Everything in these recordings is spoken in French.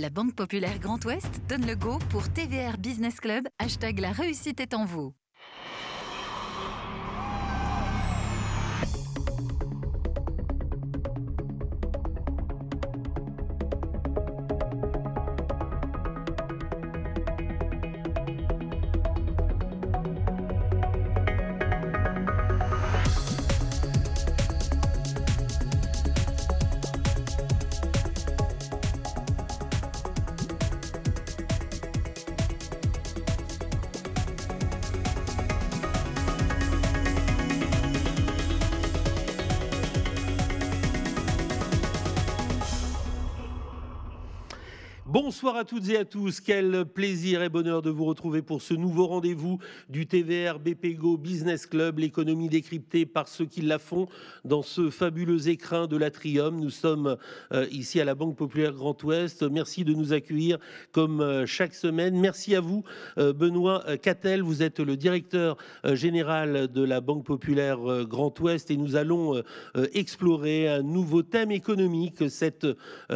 La Banque Populaire Grand Ouest donne le go pour TVR Business Club, hashtag la réussite est en vous. Bonsoir à toutes et à tous, quel plaisir et bonheur de vous retrouver pour ce nouveau rendez-vous du TVR BPGO Business Club, l'économie décryptée par ceux qui la font dans ce fabuleux écrin de l'Atrium. Nous sommes ici à la Banque Populaire Grand Ouest. Merci de nous accueillir comme chaque semaine. Merci à vous, Benoît Cattel, vous êtes le directeur général de la Banque Populaire Grand Ouest et nous allons explorer un nouveau thème économique cette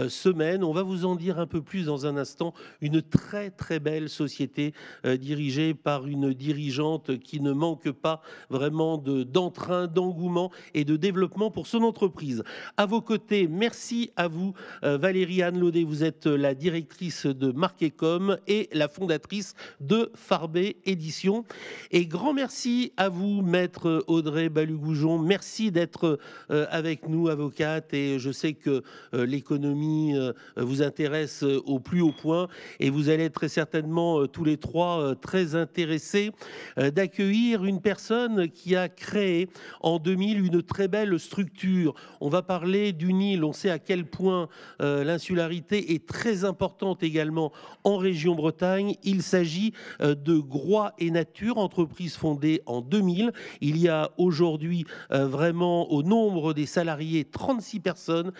semaine. On va vous en dire un peu plus dans un instant. Une très très belle société dirigée par une dirigeante qui ne manque pas vraiment d'entrain, d'engouement et de développement pour son entreprise. À vos côtés, merci à vous Valérie-Anne Laudet, vous êtes la directrice de Marquecom et la fondatrice de Farbet Éditions. Et grand merci à vous maître Audrey Balugoujon, merci d'être avec nous, avocate, et je sais que l'économie vous intéresse au plus haut point et vous allez être très certainement tous les trois très intéressés d'accueillir une personne qui a créé en 2000 une très belle structure. On va parler d'une île, on sait à quel point l'insularité est très importante également en région Bretagne. Il s'agit de Groix et Nature, entreprise fondée en 2000. Il y a aujourd'hui vraiment au nombre des salariés 36 personnes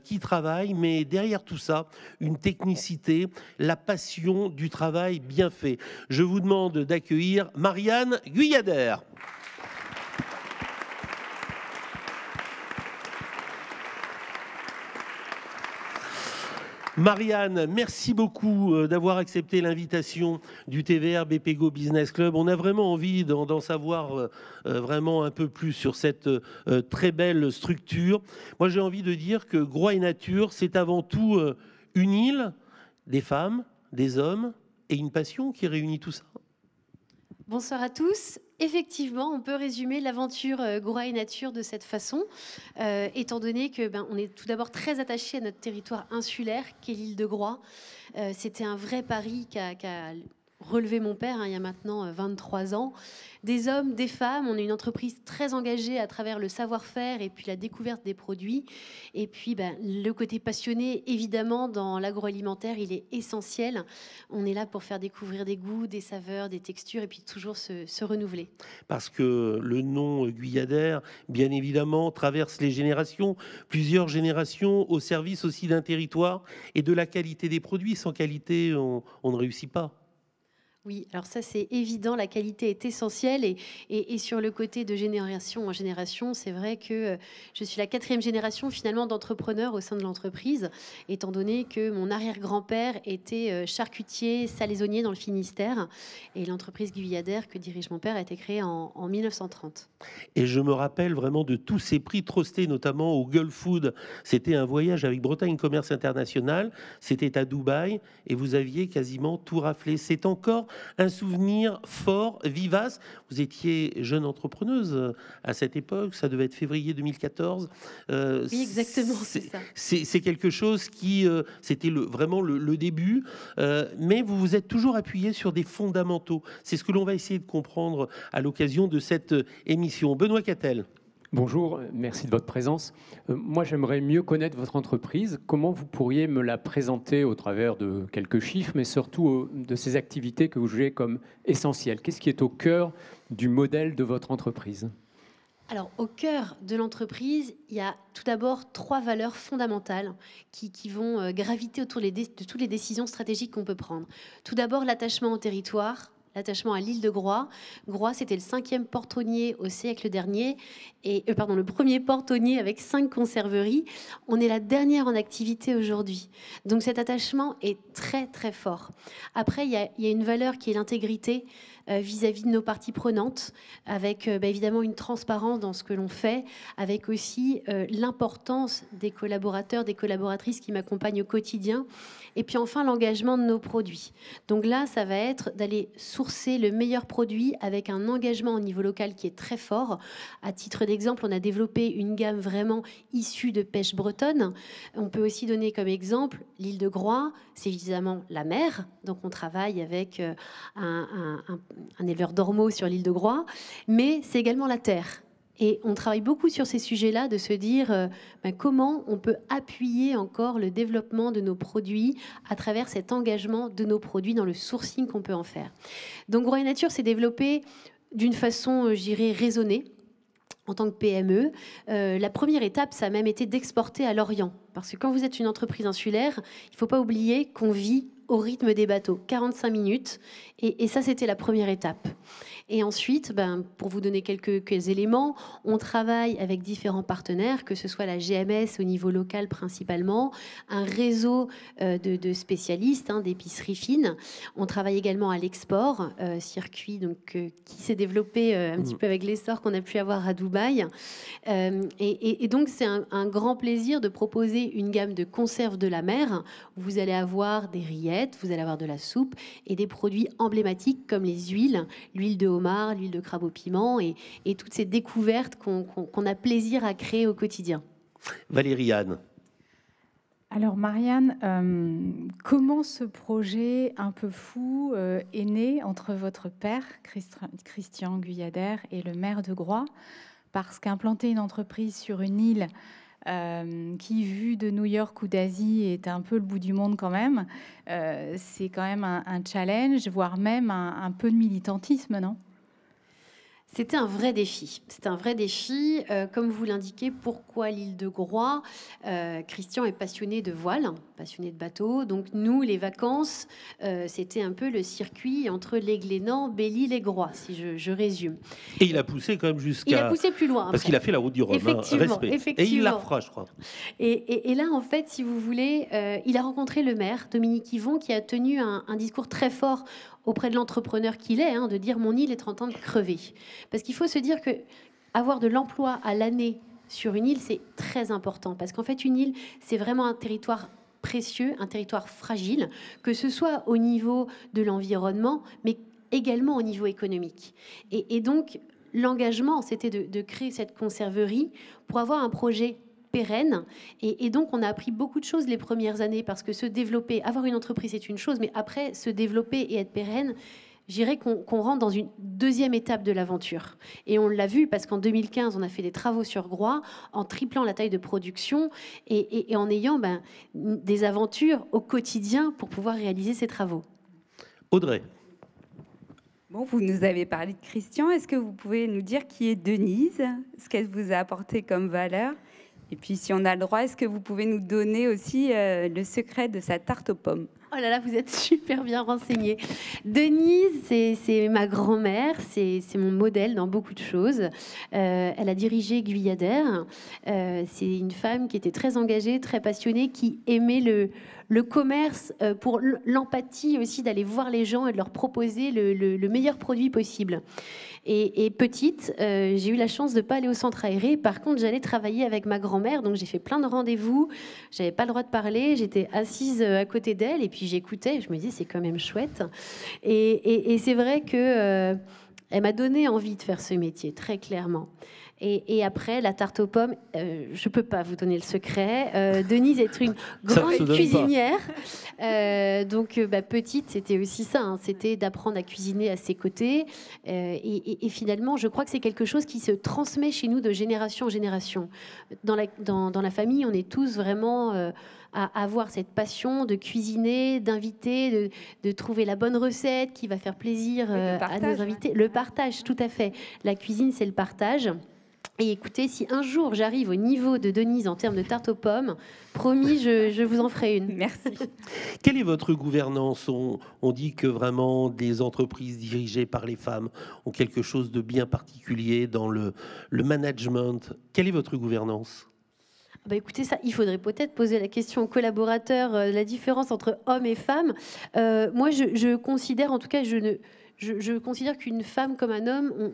qui travaillent, mais derrière tout ça, une technicité, la passion du travail bien fait. Je vous demande d'accueillir Marianne Guyader. Marianne, merci beaucoup d'avoir accepté l'invitation du TVR BPGO Business Club. On a vraiment envie d'en savoir vraiment un peu plus sur cette très belle structure. Moi, j'ai envie de dire que Groix et Nature, c'est avant tout une île, des femmes, des hommes et une passion qui réunit tout ça. Bonsoir à tous. Effectivement, on peut résumer l'aventure Groix et Nature de cette façon, étant donné que on est tout d'abord très attaché à notre territoire insulaire, qu'est l'île de Groix. C'était un vrai pari qu'a relevé mon père il y a maintenant 23 ans. Des hommes, des femmes, on est une entreprise très engagée à travers le savoir-faire et puis la découverte des produits. Et puis le côté passionné, évidemment, dans l'agroalimentaire, il est essentiel. On est là pour faire découvrir des goûts, des saveurs, des textures et puis toujours se renouveler. Parce que le nom Guyader, bien évidemment, traverse les générations, plusieurs générations au service aussi d'un territoire et de la qualité des produits. Sans qualité, on ne réussit pas. Oui, alors ça c'est évident, la qualité est essentielle et sur le côté de génération en génération, c'est vrai que je suis la 4e génération finalement d'entrepreneurs au sein de l'entreprise, étant donné que mon arrière-grand-père était charcutier, salaisonnier dans le Finistère et l'entreprise Guyader que dirige mon père a été créée en 1930. Et je me rappelle vraiment de tous ces prix trustés, notamment au Gulf Food. C'était un voyage avec Bretagne Commerce International, c'était à Dubaï et vous aviez quasiment tout raflé. C'est encore un souvenir fort, vivace. Vous étiez jeune entrepreneuse à cette époque, ça devait être février 2014. Oui, exactement, c'est ça. C'est quelque chose qui, c'était vraiment le début, mais vous vous êtes toujours appuyé sur des fondamentaux. C'est ce que l'on va essayer de comprendre à l'occasion de cette émission. Benoît Cattel. Bonjour, merci de votre présence. Moi, j'aimerais mieux connaître votre entreprise. Comment vous pourriez me la présenter au travers de quelques chiffres, mais surtout de ces activités que vous jugez comme essentielles? Qu'est-ce qui est au cœur du modèle de votre entreprise? Alors, au cœur de l'entreprise, il y a tout d'abord 3 valeurs fondamentales qui vont graviter autour de toutes les décisions stratégiques qu'on peut prendre. Tout d'abord, l'attachement au territoire, l'attachement à l'île de Groix. Groix, c'était le 5e portonnier au siècle dernier, le premier portonnier avec 5 conserveries. On est la dernière en activité aujourd'hui. Donc cet attachement est très très fort. Après, il y a une valeur qui est l'intégrité vis-à-vis de nos parties prenantes, avec évidemment une transparence dans ce que l'on fait, avec aussi l'importance des collaborateurs, des collaboratrices qui m'accompagnent au quotidien, et puis enfin l'engagement de nos produits. Donc là, ça va être d'aller sourcer le meilleur produit avec un engagement au niveau local qui est très fort. À titre d'exemple, on a développé une gamme vraiment issue de pêche bretonne. On peut aussi donner comme exemple l'île de Groix, c'est évidemment la mer, donc on travaille avec un éleveur d'ormeaux sur l'île de Groix, mais c'est également la terre. Et on travaille beaucoup sur ces sujets-là, de se dire comment on peut appuyer encore le développement de nos produits à travers cet engagement de nos produits dans le sourcing qu'on peut en faire. Donc Groix et Nature s'est développé d'une façon, je dirais, raisonnée. En tant que PME, la première étape, ça a même été d'exporter à l'Orient. Parce que quand vous êtes une entreprise insulaire, il ne faut pas oublier qu'on vit au rythme des bateaux, 45 minutes. Et ça, c'était la première étape. Et ensuite, pour vous donner quelques éléments, on travaille avec différents partenaires, que ce soit la GMS au niveau local principalement, un réseau de spécialistes, d'épiceries fines. On travaille également à l'export, circuit qui s'est développé un petit peu avec l'essor qu'on a pu avoir à Dubaï. Et donc, c'est un grand plaisir de proposer une gamme de conserves de la mer. Vous allez avoir des rillettes, vous allez avoir de la soupe et des produits emblématiques comme les huiles, l'huile de homard, l'huile de crabe au piment et toutes ces découvertes qu'on a plaisir à créer au quotidien. Valérie-Anne. Alors Marianne, comment ce projet un peu fou est né entre votre père, Christian Guyader, et le maire de Groix? Parce qu'implanter une entreprise sur une île qui, vu de New York ou d'Asie, est un peu le bout du monde quand même, c'est quand même un challenge, voire même un peu de militantisme, non ? C'était un vrai défi. C'était un vrai défi. Comme vous l'indiquez, pourquoi l'île de Groix? Christian est passionné de voile, passionné de bateau. Donc nous, les vacances, c'était un peu le circuit entre les Glénans, Belle-Île et Groix, si je résume. Et il a poussé quand même jusqu'à... Il a poussé plus loin. Parce qu'il a fait la route du Rhum. Effectivement. Et il la refera, je crois. Et là, en fait, si vous voulez, il a rencontré le maire, Dominique Yvon, qui a tenu un discours très fort auprès de l'entrepreneur qu'il est, de dire « mon île est en train de crever ». Parce qu'il faut se dire que avoir de l'emploi à l'année sur une île, c'est très important. Parce qu'en fait, une île, c'est vraiment un territoire précieux, un territoire fragile, que ce soit au niveau de l'environnement, mais également au niveau économique. Et donc, l'engagement, c'était de créer cette conserverie pour avoir un projet pérenne. Et donc, on a appris beaucoup de choses les premières années, parce que se développer, avoir une entreprise, c'est une chose, mais après, se développer et être pérenne, je dirais qu'on rentre dans une deuxième étape de l'aventure. Et on l'a vu parce qu'en 2015, on a fait des travaux sur Groix en triplant la taille de production et en ayant des aventures au quotidien pour pouvoir réaliser ces travaux. Audrey. Bon, vous nous avez parlé de Christian. Est-ce que vous pouvez nous dire qui est Denise? Ce qu'elle vous a apporté comme valeur? Et puis, si on a le droit, est-ce que vous pouvez nous donner aussi le secret de sa tarte aux pommes? Oh là là, vous êtes super bien renseignée. Denise, c'est ma grand-mère, c'est mon modèle dans beaucoup de choses. Elle a dirigé Guyader. C'est une femme qui était très engagée, très passionnée, qui aimait le commerce pour l'empathie aussi, d'aller voir les gens et de leur proposer le meilleur produit possible. Et petite, j'ai eu la chance de ne pas aller au centre aéré. Par contre, j'allais travailler avec ma grand-mère. Donc, j'ai fait plein de rendez-vous. Je n'avais pas le droit de parler. J'étais assise à côté d'elle. Et puis, j'écoutais. Je me disais, c'est quand même chouette. Et c'est vrai qu'elle m'a donné envie de faire ce métier, très clairement. Et après, la tarte aux pommes, je ne peux pas vous donner le secret. Denise est une grande cuisinière. Donc, petite, c'était aussi ça. C'était d'apprendre à cuisiner à ses côtés. Et finalement, je crois que c'est quelque chose qui se transmet chez nous de génération en génération. Dans la famille, on est tous vraiment... à avoir cette passion de cuisiner, d'inviter, de trouver la bonne recette qui va faire plaisir à nos invités. Le partage, tout à fait. La cuisine, c'est le partage. Et écoutez, si un jour j'arrive au niveau de Denise en termes de tarte aux pommes, promis, je vous en ferai une. Merci. Quelle est votre gouvernance? On dit que vraiment des entreprises dirigées par les femmes ont quelque chose de bien particulier dans le management. Quelle est votre gouvernance? Bah écoutez, ça, il faudrait peut-être poser la question aux collaborateurs, la différence entre hommes et femmes. Moi, je considère, en tout cas, je considère qu'une femme comme un homme,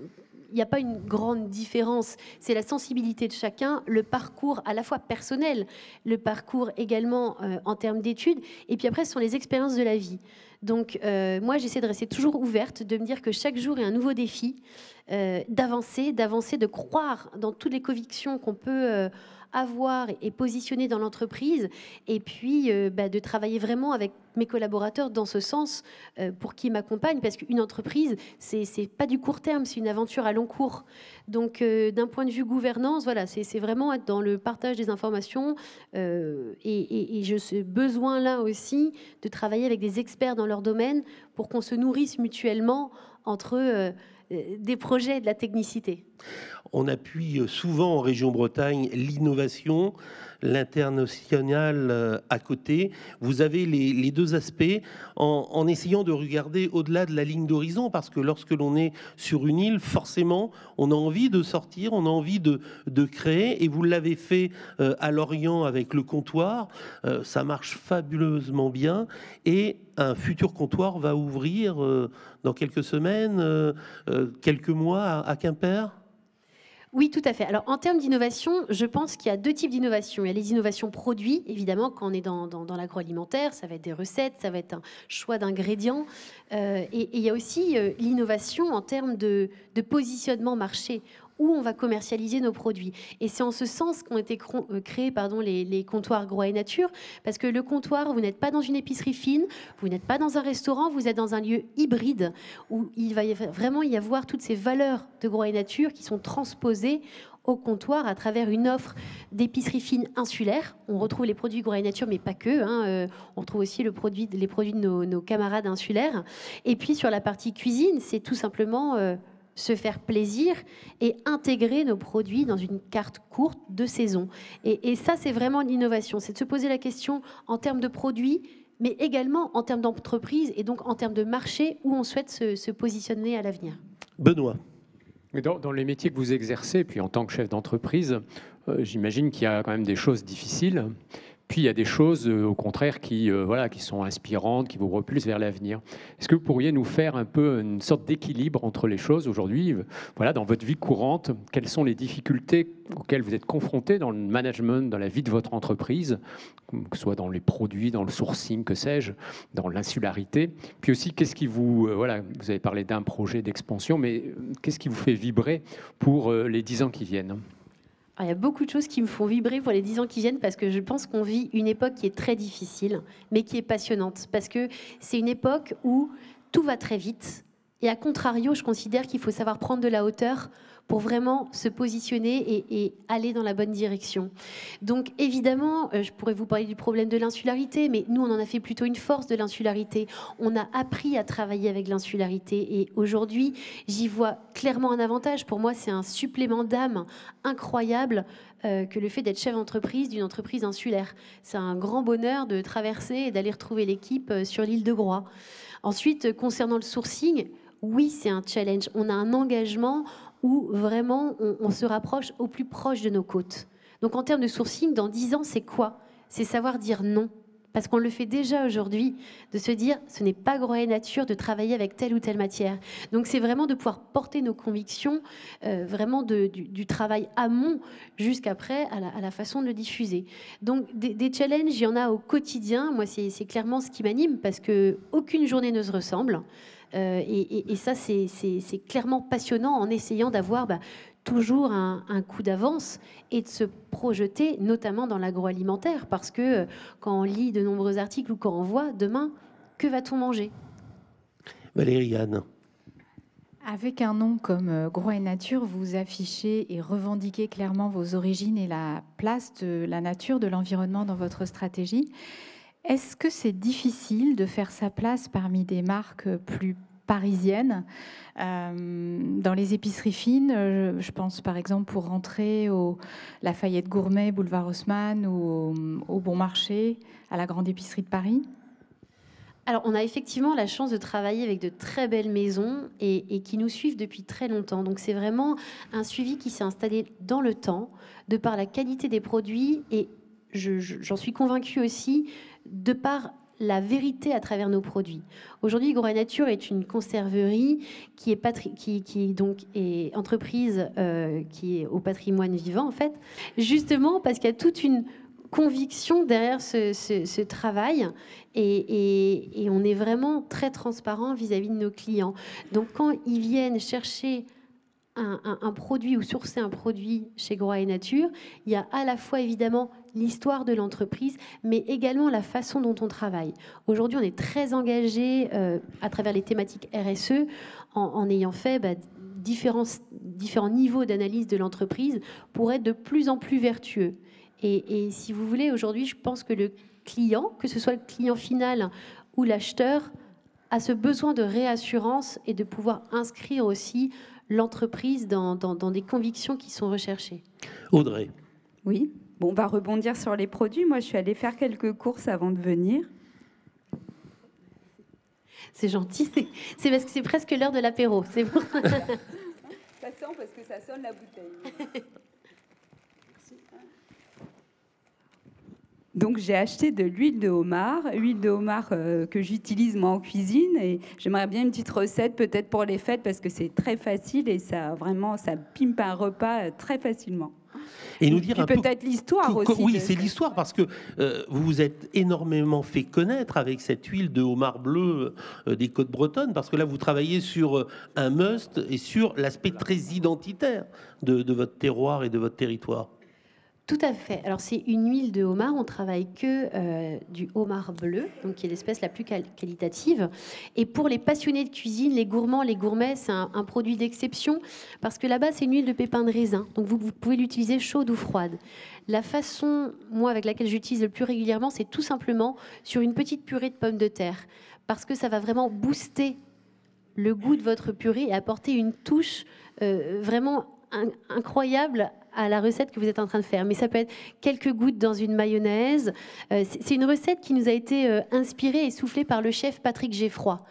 il n'y a pas une grande différence. C'est la sensibilité de chacun, le parcours à la fois personnel, le parcours également en termes d'études, et puis après, ce sont les expériences de la vie. Donc, moi, j'essaie de rester toujours ouverte, de me dire que chaque jour est un nouveau défi, d'avancer, de croire dans toutes les convictions qu'on peut avoir et positionner dans l'entreprise, et puis de travailler vraiment avec mes collaborateurs dans ce sens pour qu'ils m'accompagnent, parce qu'une entreprise, c'est pas du court terme, c'est une aventure à long cours. Donc, d'un point de vue gouvernance, voilà, c'est vraiment être dans le partage des informations et j'ai ce besoin-là aussi de travailler avec des experts dans leur domaine pour qu'on se nourrisse mutuellement entre des projets et de la technicité. On appuie souvent en région Bretagne l'innovation, l'international à côté. Vous avez les deux aspects en essayant de regarder au-delà de la ligne d'horizon, parce que lorsque l'on est sur une île, forcément, on a envie de sortir, on a envie de créer, et vous l'avez fait à Lorient avec le comptoir. Ça marche fabuleusement bien, et un futur comptoir va ouvrir dans quelques semaines, quelques mois à Quimper. Oui, tout à fait. Alors, en termes d'innovation, je pense qu'il y a deux types d'innovation. Il y a les innovations produits, évidemment, quand on est dans l'agroalimentaire, ça va être des recettes, ça va être un choix d'ingrédients. Et il y a aussi l'innovation en termes de positionnement marché, où on va commercialiser nos produits. Et c'est en ce sens qu'ont été créés les comptoirs Groix et Nature, parce que le comptoir, vous n'êtes pas dans une épicerie fine, vous n'êtes pas dans un restaurant, vous êtes dans un lieu hybride, où il va vraiment y avoir toutes ces valeurs de Groix et Nature qui sont transposées au comptoir à travers une offre d'épicerie fine insulaire. On retrouve les produits Groix et Nature, mais pas que. On retrouve aussi les produits de nos camarades insulaires. Et puis sur la partie cuisine, c'est tout simplement se faire plaisir et intégrer nos produits dans une carte courte de saison. Et ça, c'est vraiment l'innovation. C'est de se poser la question en termes de produits, mais également en termes d'entreprise et donc en termes de marché où on souhaite se positionner à l'avenir. Benoît. Dans les métiers que vous exercez, puis en tant que chef d'entreprise, j'imagine qu'il y a quand même des choses difficiles. Puis il y a des choses, au contraire, qui sont inspirantes, qui vous repulsent vers l'avenir. Est-ce que vous pourriez nous faire un peu une sorte d'équilibre entre les choses aujourd'hui? Dans votre vie courante, quelles sont les difficultés auxquelles vous êtes confrontés dans le management, dans la vie de votre entreprise, que ce soit dans les produits, dans le sourcing, que sais-je, dans l'insularité? Puis aussi, qu'est-ce qui vous avez parlé d'un projet d'expansion, mais qu'est-ce qui vous fait vibrer pour les 10 ans qui viennent? Il y a beaucoup de choses qui me font vibrer pour les 10 ans qui viennent, parce que je pense qu'on vit une époque qui est très difficile, mais qui est passionnante, parce que c'est une époque où tout va très vite. Et à contrario, je considère qu'il faut savoir prendre de la hauteur pour vraiment se positionner et aller dans la bonne direction. Donc évidemment, je pourrais vous parler du problème de l'insularité, mais nous, on en a fait plutôt une force de l'insularité. On a appris à travailler avec l'insularité, et aujourd'hui, j'y vois clairement un avantage. Pour moi, c'est un supplément d'âme incroyable que le fait d'être chef d'entreprise d'une entreprise insulaire. C'est un grand bonheur de traverser et d'aller retrouver l'équipe sur l'île de Groix. Ensuite, concernant le sourcing, oui, c'est un challenge. On a un engagement où vraiment on se rapproche au plus proche de nos côtes. Donc en termes de sourcing, dans 10 ans, c'est quoi? C'est savoir dire non. Parce qu'on le fait déjà aujourd'hui, de se dire ce n'est pas Groix et Nature de travailler avec telle ou telle matière. Donc c'est vraiment de pouvoir porter nos convictions, vraiment du travail amont jusqu'après à la façon de le diffuser. Donc des challenges, il y en a au quotidien. Moi, c'est clairement ce qui m'anime, parce qu'aucune journée ne se ressemble. Et ça, c'est clairement passionnant, en essayant d'avoir toujours un coup d'avance et de se projeter, notamment dans l'agroalimentaire, parce que quand on lit de nombreux articles ou quand on voit demain, que va-t-on manger? Valérie Anne. Avec un nom comme Groix et Nature, vous affichez et revendiquez clairement vos origines et la place de la nature, de l'environnement dans votre stratégie. Est-ce que c'est difficile de faire sa place parmi des marques plus parisienne. Dans les épiceries fines, je pense par exemple pour rentrer au Lafayette Gourmet, boulevard Haussmann, ou au Bon Marché, à la grande épicerie de Paris. Alors, on a effectivement la chance de travailler avec de très belles maisons et qui nous suivent depuis très longtemps. Donc, c'est vraiment un suivi qui s'est installé dans le temps, de par la qualité des produits et j'en suis convaincue aussi, de par la vérité à travers nos produits. Aujourd'hui, Groix Nature est une conserverie qui est donc entreprise qui est au patrimoine vivant, en fait, justement parce qu'il y a toute une conviction derrière ce travail et on est vraiment très transparent vis-à-vis de nos clients. Donc, quand ils viennent chercher un produit ou sourcer un produit chez Groix Nature, il y a à la fois évidemment l'histoire de l'entreprise, mais également la façon dont on travaille. Aujourd'hui, on est très engagé à travers les thématiques RSE en ayant fait différents niveaux d'analyse de l'entreprise pour être de plus en plus vertueux. Et si vous voulez, aujourd'hui, je pense que le client, que ce soit le client final ou l'acheteur, a ce besoin de réassurance et de pouvoir inscrire aussi l'entreprise dans des convictions qui sont recherchées. Audrey. Oui, bon, on va rebondir sur les produits. Moi, je suis allée faire quelques courses avant de venir. C'est gentil. C'est parce que c'est presque l'heure de l'apéro. C'est bon. Ça sent parce que ça sonne la bouteille. Donc j'ai acheté de l'huile de homard que j'utilise moi en cuisine et j'aimerais bien une petite recette peut-être pour les fêtes parce que c'est très facile et ça pimpe un repas très facilement. Et nous dire puis un peu peut-être l'histoire aussi. Oui, c'est l'histoire parce que vous vous êtes énormément fait connaître avec cette huile de homard bleu des côtes bretonnes parce que là vous travaillez sur un must et sur l'aspect très identitaire de votre terroir et de votre territoire. Tout à fait. Alors, c'est une huile de homard. On travaille que du homard bleu, donc qui est l'espèce la plus qualitative. Et pour les passionnés de cuisine, les gourmands, les gourmets, c'est un produit d'exception parce que là-bas, c'est une huile de pépins de raisin. Donc, vous pouvez l'utiliser chaude ou froide. La façon, moi, avec laquelle j'utilise le plus régulièrement, c'est tout simplement sur une petite purée de pommes de terre parce que ça va vraiment booster le goût de votre purée et apporter une touche vraiment incroyable à la recette que vous êtes en train de faire. Mais ça peut être quelques gouttes dans une mayonnaise. C'est une recette qui nous a été inspirée et soufflée par le chef Patrick Geffroy,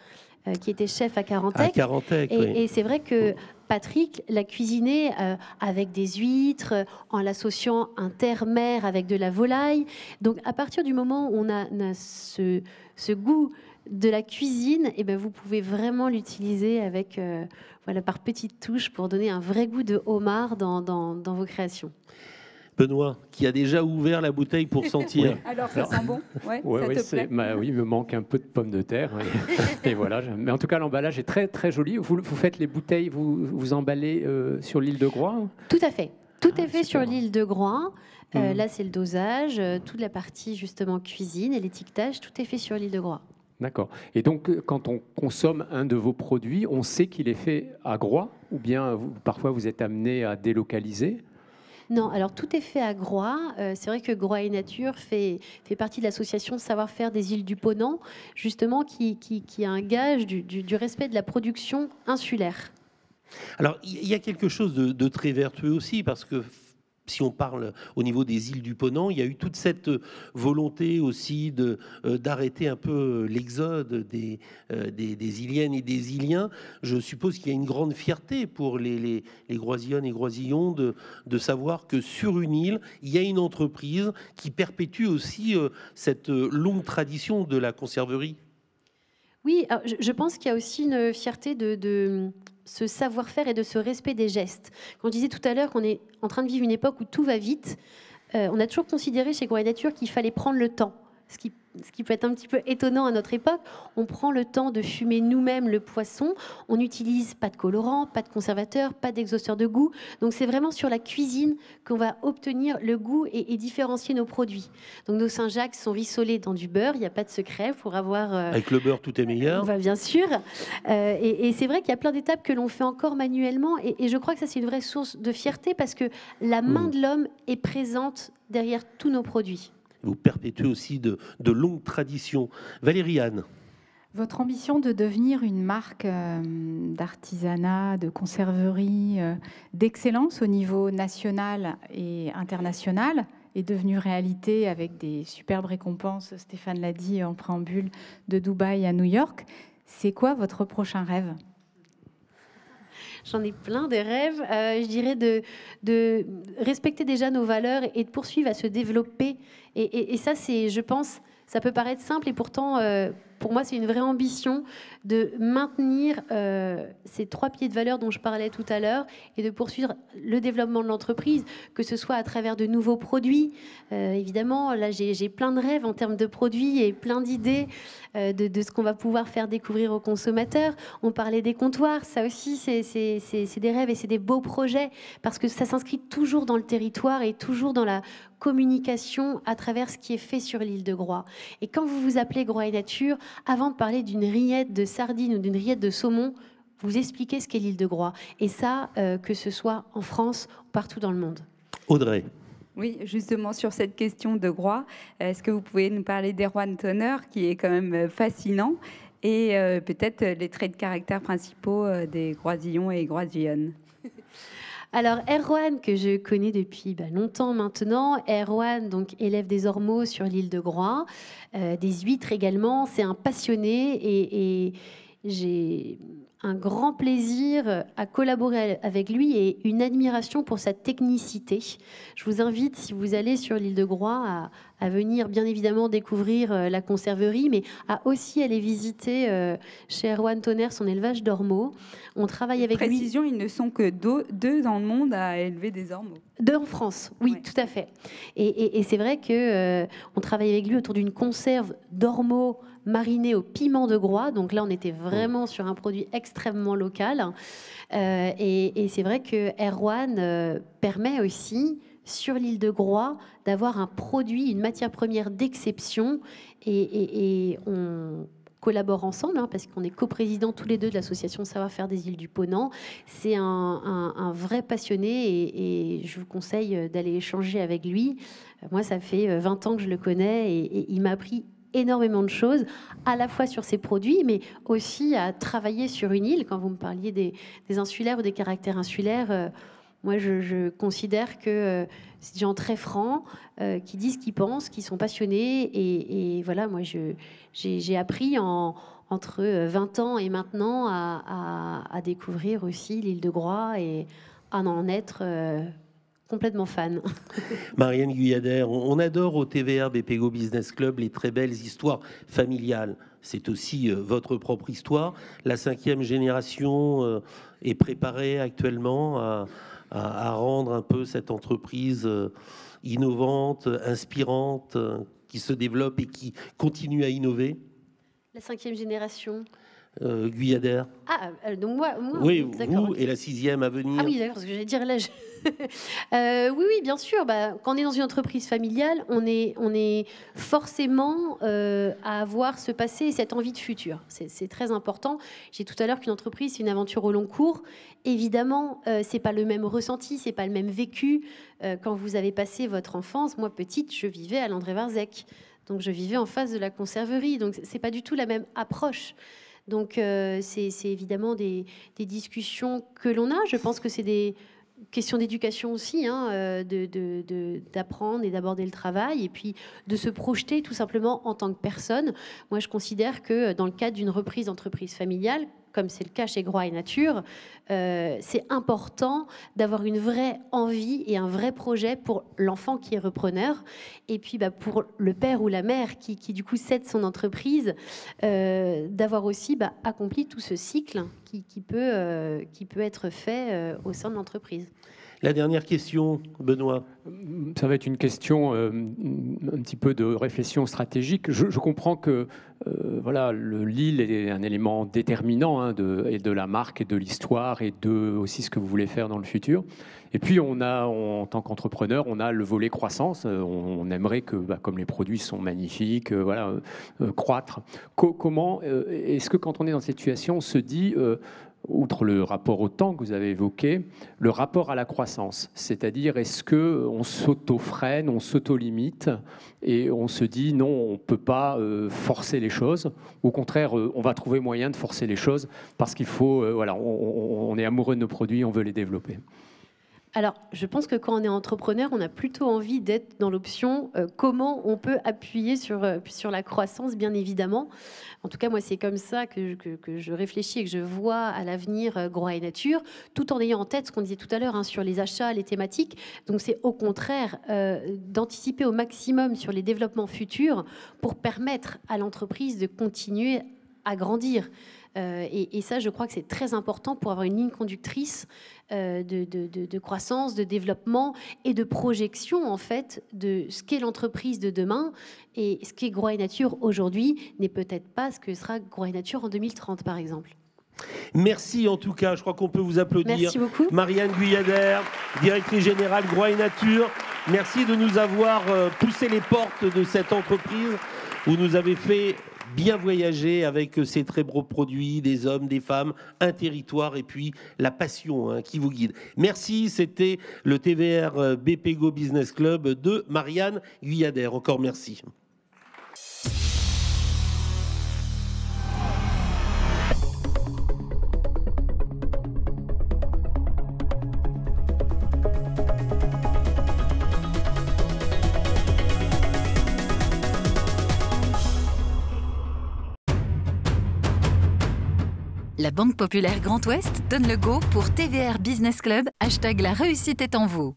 qui était chef à Carantec. Et c'est vrai que Patrick l'a cuisiné avec des huîtres, en l'associant un terre-mer avec de la volaille. Donc à partir du moment où on a ce goût de la cuisine, et ben vous pouvez vraiment l'utiliser avec par petites touches pour donner un vrai goût de homard dans vos créations. Benoît, qui a déjà ouvert la bouteille pour sentir. Oui. Alors ça sent bon. Ouais, oui, ça te plaît oui, il me manque un peu de pommes de terre. Et voilà. Mais en tout cas, l'emballage est très très joli. Vous faites les bouteilles, vous emballez sur l'île de Groix. Tout à fait. Tout est fait sur l'île de Groix. Là, c'est le dosage, toute la partie justement cuisine et l'étiquetage, tout est fait sur l'île de Groix. D'accord. Et donc, quand on consomme un de vos produits, on sait qu'il est fait à Groix ou bien parfois vous êtes amené à délocaliser? Non, alors tout est fait à Groix. C'est vrai que Groix Nature fait partie de l'association Savoir-faire des îles du Ponant, justement, qui a un gage du respect de la production insulaire. Alors, il y a quelque chose de très vertueux aussi, parce que si on parle au niveau des îles du Ponant, il y a eu toute cette volonté aussi d'arrêter un peu l'exode des Iliennes et des Iliens. Je suppose qu'il y a une grande fierté pour les Groisillonnes et Groisillons de savoir que sur une île, il y a une entreprise qui perpétue aussi cette longue tradition de la conserverie. Oui, alors je pense qu'il y a aussi une fierté de ce savoir-faire et de ce respect des gestes. Quand je disais tout à l'heure qu'on est en train de vivre une époque où tout va vite, on a toujours considéré chez Groix Nature qu'il fallait prendre le temps. Ce qui peut être un petit peu étonnant à notre époque. On prend le temps de fumer nous-mêmes le poisson. On n'utilise pas de colorant, pas de conservateur, pas d'exhausteur de goût. Donc c'est vraiment sur la cuisine qu'on va obtenir le goût et différencier nos produits. Donc nos Saint-Jacques sont rissolés dans du beurre. Il n'y a pas de secret pour avoir... Avec le beurre, tout est meilleur. Bien sûr. Et c'est vrai qu'il y a plein d'étapes que l'on fait encore manuellement. Et je crois que ça, c'est une vraie source de fierté parce que la main de l'homme est présente derrière tous nos produits. Vous perpétuez aussi de longues traditions. Valérie-Anne. Votre ambition de devenir une marque d'artisanat, de conserverie, d'excellence au niveau national et international est devenue réalité avec des superbes récompenses, Stéphane l'a dit en préambule, de Dubaï à New York. C'est quoi votre prochain rêve ? J'en ai plein des rêves. Je dirais de respecter déjà nos valeurs et de poursuivre à se développer. Et ça, c'est, je pense, ça peut paraître simple et pourtant, pour moi, c'est une vraie ambition de maintenir ces 3 piliers de valeur dont je parlais tout à l'heure et de poursuivre le développement de l'entreprise, que ce soit à travers de nouveaux produits. Évidemment, là, j'ai plein de rêves en termes de produits et plein d'idées de ce qu'on va pouvoir faire découvrir aux consommateurs. On parlait des comptoirs, ça aussi, c'est des rêves et c'est des beaux projets parce que ça s'inscrit toujours dans le territoire et toujours dans la communication à travers ce qui est fait sur l'île de Groix. Et quand vous vous appelez Groix et Nature, avant de parler d'une rillette de sardines ou d'une rillette de saumon, vous expliquez ce qu'est l'île de Groix. Et ça, que ce soit en France ou partout dans le monde. Audrey. Oui, justement sur cette question de Groix, est-ce que vous pouvez nous parler d'Erwan Tonner, qui est quand même fascinant, et peut-être les traits de caractère principaux des Groisillons et Groisillonnes? Alors, Erwan, que je connais depuis longtemps maintenant, Erwan, donc élève des ormeaux sur l'île de Groix, des huîtres également, c'est un passionné et j'ai un grand plaisir à collaborer avec lui et une admiration pour sa technicité. Je vous invite, si vous allez sur l'île de Groix, à venir bien évidemment découvrir la conserverie, mais à aussi aller visiter chez Erwan Tonner son élevage d'ormeaux. On travaille avec Précision, ils ne sont que 2 dans le monde à élever des ormeaux. 2 en France, oui, Ouais. tout à fait. Et c'est vrai que on travaille avec lui autour d'une conserve d'ormeaux marinés au piment de Groix. Donc là, on était vraiment sur un produit extrêmement local. Et c'est vrai que Erwan permet aussi, sur l'île de Groix, d'avoir un produit, une matière première d'exception. Et on collabore ensemble, parce qu'on est coprésidents tous les 2 de l'association Savoir-faire des îles du Ponant. C'est un vrai passionné et je vous conseille d'aller échanger avec lui. Moi, ça fait 20 ans que je le connais et il m'a appris énormément de choses, à la fois sur ses produits, mais aussi à travailler sur une île. Quand vous me parliez des insulaires ou des caractères insulaires, moi, je considère que c'est des gens très francs, qui disent ce qu'ils pensent, qui sont passionnés. Et voilà, moi, j'ai appris entre 20 ans et maintenant à découvrir aussi l'île de Groix et à en être complètement fan. Marianne Guyader, on adore au TVR BPGO Business Club les très belles histoires familiales. C'est aussi votre propre histoire. La 5e génération est préparée actuellement à rendre un peu cette entreprise innovante, inspirante, qui se développe et qui continue à innover. La 5e génération. Guyader. Ah, donc moi Oui, d'accord, vous ok. et la 6e à venir. Ah oui, d'accord, parce que j'allais dire là. Oui, bien sûr. Quand on est dans une entreprise familiale, on est forcément à avoir ce passé et cette envie de futur. C'est très important. J'ai tout à l'heure qu'une entreprise, c'est une aventure au long cours. Évidemment, c'est pas le même ressenti, c'est pas le même vécu. Quand vous avez passé votre enfance, moi petite, je vivais à Landré-Varzec. Donc je vivais en face de la conserverie. Donc c'est pas du tout la même approche. Donc c'est évidemment des discussions que l'on a. Je pense que c'est des questions d'éducation aussi, d'apprendre et d'aborder le travail et puis de se projeter tout simplement en tant que personne. Moi, je considère que dans le cadre d'une reprise d'entreprise familiale, comme c'est le cas chez Groix et Nature, c'est important d'avoir une vraie envie et un vrai projet pour l'enfant qui est repreneur et puis pour le père ou la mère qui du coup cède son entreprise, d'avoir aussi accompli tout ce cycle qui peut être fait au sein de l'entreprise. La dernière question, Benoît. Ça va être une question un petit peu de réflexion stratégique. Je comprends que voilà, l'île est un élément déterminant et de la marque et de l'histoire et de aussi ce que vous voulez faire dans le futur. Et puis on a, en tant qu'entrepreneur, on a le volet croissance. On aimerait que, comme les produits sont magnifiques, croître. Comment est-ce que quand on est dans cette situation, on se dit outre le rapport au temps que vous avez évoqué, le rapport à la croissance. C'est-à-dire, est-ce qu'on s'auto-freine, on s'auto-limite et on se dit non, on ne peut pas forcer les choses. Au contraire, on va trouver moyen de forcer les choses parce qu'il faut, voilà, on est amoureux de nos produits, on veut les développer. Alors, je pense que quand on est entrepreneur, on a plutôt envie d'être dans l'option comment on peut appuyer sur la croissance, bien évidemment. En tout cas, moi, c'est comme ça que je réfléchis et que je vois à l'avenir Grow & Nature, tout en ayant en tête ce qu'on disait tout à l'heure sur les achats, les thématiques. Donc, c'est au contraire d'anticiper au maximum sur les développements futurs pour permettre à l'entreprise de continuer à grandir. Et ça, je crois que c'est très important pour avoir une ligne conductrice de croissance, de développement et de projection, en fait, de ce qu'est l'entreprise de demain. Et ce qu'est Grow & Nature aujourd'hui n'est peut-être pas ce que sera Grow & Nature en 2030, par exemple. Merci en tout cas, je crois qu'on peut vous applaudir. Merci beaucoup. Marianne Guyader, directrice générale Grow & Nature. Merci de nous avoir poussé les portes de cette entreprise où nous avez fait bien voyager avec ces très beaux produits, des hommes, des femmes, un territoire et puis la passion qui vous guide. Merci, c'était le TVR BPGO Business Club de Marianne Guyader. Encore merci. La Banque Populaire Grand Ouest donne le go pour TVR Business Club, #la réussite est en vous.